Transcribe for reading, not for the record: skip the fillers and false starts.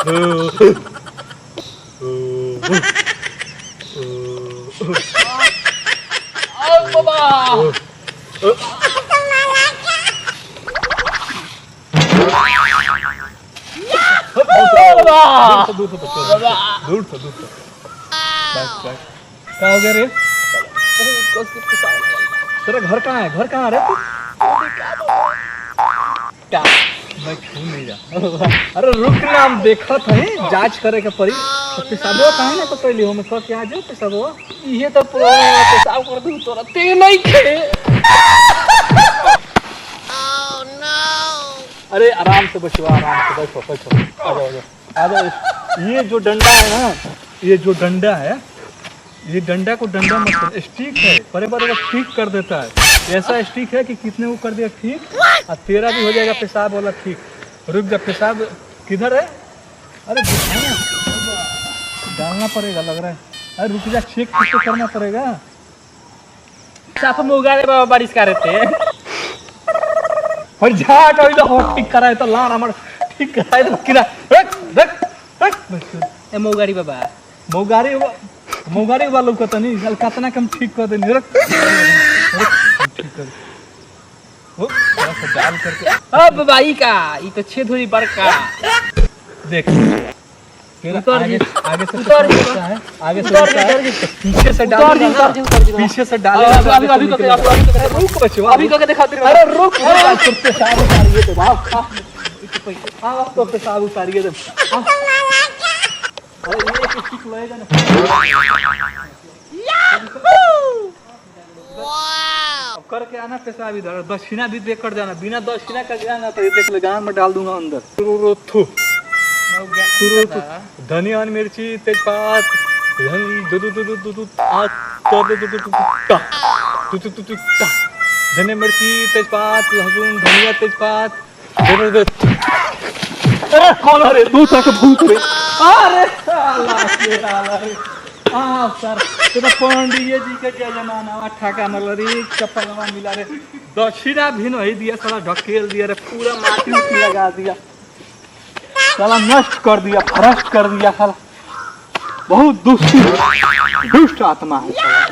बाबा दूर से क्या हो गया रे? तेरा घर कहाँ है? घर कहाँ रे? क्या मैं छू नहीं जा। अरे रुक ना, हम देखा था जांच करे के पड़ी। पेशाबो कहाँ है ना, तो पहले हम कह के आ जाओ पेशाबो। ये तो पेशाब कर दूं तोरा ते नहीं खे। अरे आराम से बैठो, आराम से बैठो बैठो, आ जाओ आ जाओ। ये जो डंडा है ना, ये जो डंडा है, ये डंडा को डंडा मत स्टिक है, बड़े बड़े ठीक कर देता है। ऐसा स्टिक है कि कितने को कर दिया ठीक, और तेरा भी हो जाएगा पेशाब वाला ठीक। रुक जा, पेशाब किधर है? अरे डालना पड़ेगा लग रहा है। अरे रुक जा, चेक किसको करना पड़ेगा। साफ में उगाड़े बाबा बारिश कर रहे थे। और जा तो ठीक कराए तो लान हमार ठीक कराए तो किरा रख रख रख ए मौगाड़ी बाबा मौगारी वालों को तो नहीं कतना कम ठीक कर दे। रख ठीक कर ओ ऐसा डाल करके। अब बाबा ई का ई तो छेद होई बड़का। देख फिर उतर आगे जी, आगे से उतर जी, है, आगे से उतर जी, है, उतर जी। पीछे से डाल उतर जी, उतर जी, उतर जी। पीछे से डाल। अभी अभी करके रुक बच्चों, अभी करके दिखा दे। अरे रुक करते साहब उतारिए तो वाह हां तो पेशाब उतारिए तो। अरे ये किसी को लगेगा ना। अब करके आना पेशाब इधर, दक्षिणा भी देख कर जाना। बिना दक्षिणा का जाना तो ये देख ले गांव में डाल दूंगा अंदर। थू धनिया मिर्ची तेजपात धनिया मिर्ची तेजपात लहसुन धनिया तेजपात। अरे कौन है रे? तू तक भूत रे। अरे साला रे सर तेरा पंडिये जी के क्या जमाना ठका नलरी चप्पलवा मिला रे। दक्षिणा भी नहीं दिया साला, ढकेल दिया रे, पूरा माटी उठी लगा दिया साला, नष्ट कर दिया, भ्रष्ट कर दिया साला। बहुत दुष्ट आत्मा है साला।